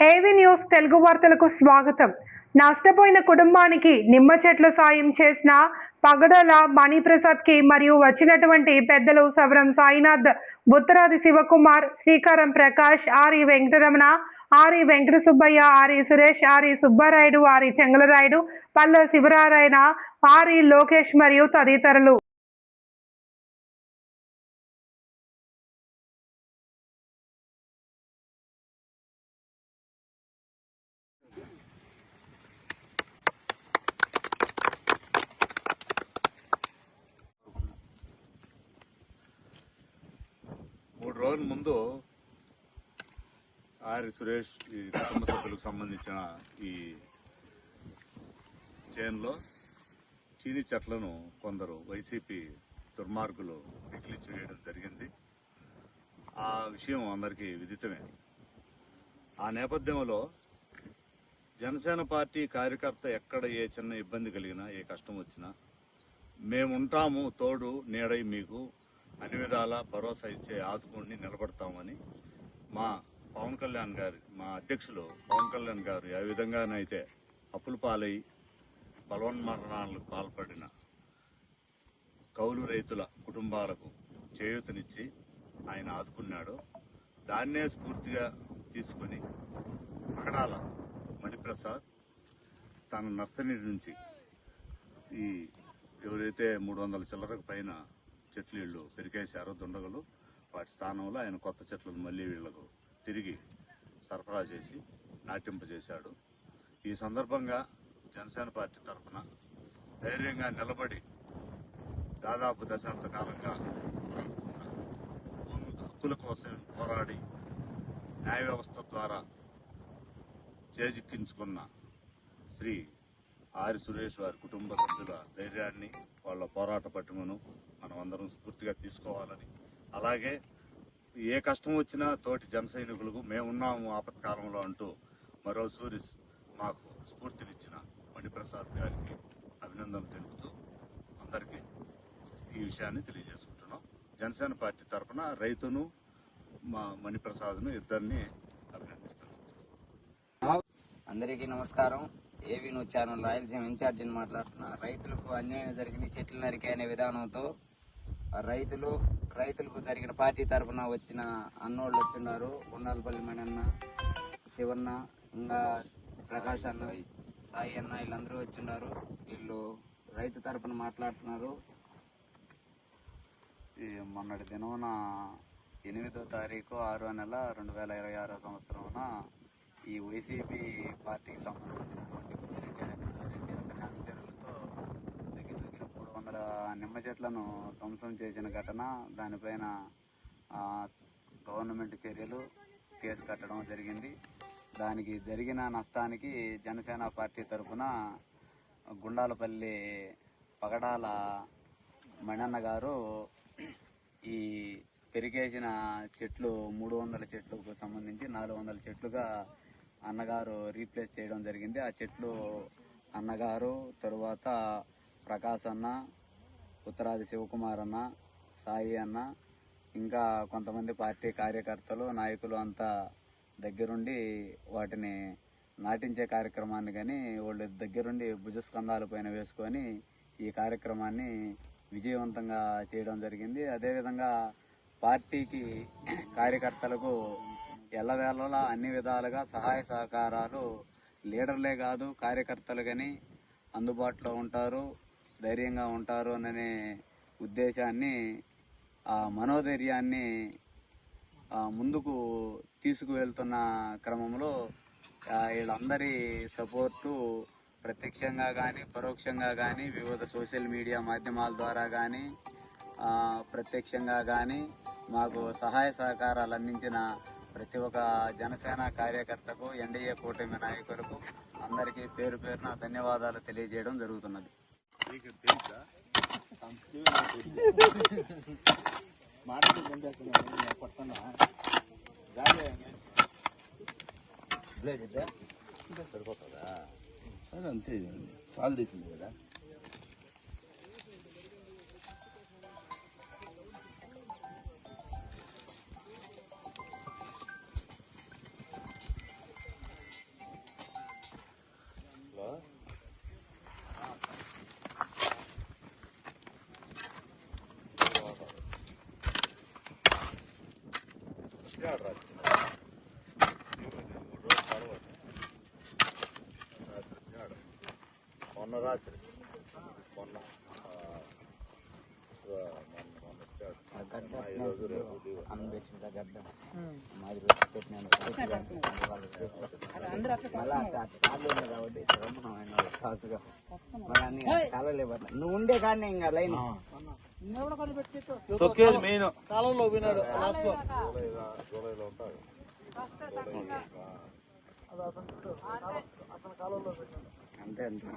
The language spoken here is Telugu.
ఏవీ న్యూస్ తెలుగు వార్తలకు స్వాగతం. నష్టపోయిన కుటుంబానికి నిమ్మ చెట్లు సాయం చేసిన పగడాల మణిప్రసాద్ కి మరియు వచ్చినటువంటి పెద్దలు సవరం సాయినాథ్, బుత్తరాది శివకుమార్, శ్రీకారం ప్రకాష్, ఆరి వెంకటరమణ, ఆరి వెంకట సుబ్బయ్య, ఆరి సురేష్, ఆరి సుబ్బారాయుడు, ఆరి చెంగలరాయుడు, పల్ల శివరారాయణ, ఆరి లోకేష్ మరియు తదితరులు. మూడు రోజుల ముందు ఆరి సురేష్ ఈ కుటుంబ సభ్యులకు సంబంధించిన ఈ చేన్లో చీనీ చెట్లను కొందరు వైసీపీ దుర్మార్గులు పికిలిచ్చి వేయడం జరిగింది. ఆ విషయం అందరికీ విదితమే. ఆ నేపథ్యంలో జనసేన పార్టీ కార్యకర్త ఎక్కడ ఏ చిన్న ఇబ్బంది కలిగినా, ఏ కష్టం వచ్చినా మేముంటాము తోడు నీడై మీకు అన్ని విధాల భరోసా ఇచ్చే ఆదుకోండి నిలబడతామని మా పవన్ కళ్యాణ్ గారు, మా అధ్యక్షులు పవన్ కళ్యాణ్ గారు ఏ విధంగానైతే అప్పుల పాలై బలవన్మరణాలకు పాల్పడిన కౌలు రైతుల కుటుంబాలకు చేయూతనిచ్చి ఆయన ఆదుకున్నాడో దాన్నే స్ఫూర్తిగా తీసుకుని పగడాల మణిప్రసాద్ తన నర్సరీ నుంచి ఈ ఎవరైతే 300 చిల్లరకు పైన చెట్లు వీళ్ళు పెరికేశారో దుండగలు, వాటి స్థానంలో ఆయన కొత్త చెట్లను మళ్ళీ వీళ్లకు తిరిగి సరఫరా చేసి నాటింపజేశాడు. ఈ సందర్భంగా జనసేన పార్టీ తరఫున ధైర్యంగా నిలబడి దాదాపు దశాబ్ద కాలంగా భూమి హక్కుల కోసం పోరాడి న్యాయ వ్యవస్థ ద్వారా చేజిక్కించుకున్న శ్రీ ఆరి సురేష్ వారి కుటుంబ సభ్యుల ధైర్యాన్ని, వాళ్ళ పోరాట పట్టుమను మనం అందరం స్ఫూర్తిగా తీసుకోవాలని, అలాగే ఏ కష్టం వచ్చినా తోటి జన సైనికులకు మేమున్నాము ఆపత్కాలంలో అంటూ మరో సూరిస్ మాకు స్ఫూర్తినిచ్చిన మణిప్రసాద్ గారికి అభినందనలు తెలుపుతూ అందరికీ ఈ విషయాన్ని తెలియజేసుకుంటున్నాం. జనసేన పార్టీ తరఫున రైతును మా మణిప్రసాద్ను ఇద్దరిని అభినందిస్తున్నాం. అందరికీ నమస్కారం. ఏవీ న్యూస్ ఛానల్ రాయలసీమ ఇన్ఛార్జిని మాట్లాడుతున్నా. రైతులకు అన్యాయం జరిగిన చెట్లు నరికే అనే విధానంతో రైతులకు జరిగిన పార్టీ తరఫున వచ్చిన అన్నోళ్ళు వచ్చిన్నారు. ఉండాలపల్లి మణన్న, శివన్న, ఇంకా ప్రకాష్ అన్న, సాయి అన్న, వీళ్ళందరూ వచ్చిన్నారు. వీళ్ళు రైతు తరఫున మాట్లాడుతున్నారు. ఈ మొన్నటి దినమున 8వ తారీఖు 6వ నెల 2026 సంవత్సరమున ఈ వైసీపీ పార్టీకి సంబంధించినటువంటి కొద్దిరెడ్డి అనుచరులతో దగ్గర 300 నిమ్మ చెట్లను ధ్వంసం చేసిన ఘటన, దానిపైన గవర్నమెంట్ చర్యలు, కేసు కట్టడం జరిగింది. దానికి జరిగిన నష్టానికి జనసేన పార్టీ తరఫున గుండాలపల్లి పగడాల మణన్న గారు ఈ పెరిగేసిన చెట్లు 300 చెట్లకు సంబంధించి 400 చెట్లుగా అన్నగారు రీప్లేస్ చేయడం జరిగింది. ఆ చెట్లు అన్నగారు, తరువాత ప్రకాశ్ అన్న, ఉత్తరాది శివకుమార్ అన్న, సాయి అన్న, ఇంకా కొంతమంది పార్టీ కార్యకర్తలు, నాయకులు అంతా దగ్గరుండి వాటిని నాటించే కార్యక్రమాన్ని కానీ వాళ్ళు దగ్గరుండి భుజస్కంధాల పైన వేసుకొని ఈ కార్యక్రమాన్ని విజయవంతంగా చేయడం జరిగింది. అదేవిధంగా పార్టీకి కార్యకర్తలకు ఎల్లవేళలా అన్ని విధాలుగా సహాయ సహకారాలు లీడర్లే కాదు కార్యకర్తలు కానీ అందుబాటులో ఉంటారు, ధైర్యంగా ఉంటారు అనే ఉద్దేశాన్ని, ఆ మనోధైర్యాన్ని ముందుకు తీసుకువెళ్తున్న క్రమంలో వీళ్ళందరి సపోర్టు ప్రత్యక్షంగా కానీ పరోక్షంగా కానీ వివిధ సోషల్ మీడియా మాధ్యమాల ద్వారా కానీ ప్రత్యక్షంగా కానీ మాకు సహాయ సహకారాలు అందించిన ప్రతి ఒక్క జనసేన కార్యకర్తకు, ఎన్డీఏ కూటమి నాయకులకు అందరికీ పేరు పేరున ధన్యవాదాలు తెలియజేయడం జరుగుతున్నది. సరిపోతుందా? సరే అంతే, సాల్ తీసింది కదా. రాత్రి మొన్న వచ్చాడు. ఈరోజు రేపు లీవ్. నువ్వు ఉండే కానీ ఇంకా లైన్ తొక్కేది మెయిన్ జూలైలో ఉంటాడు. అంతే అంతే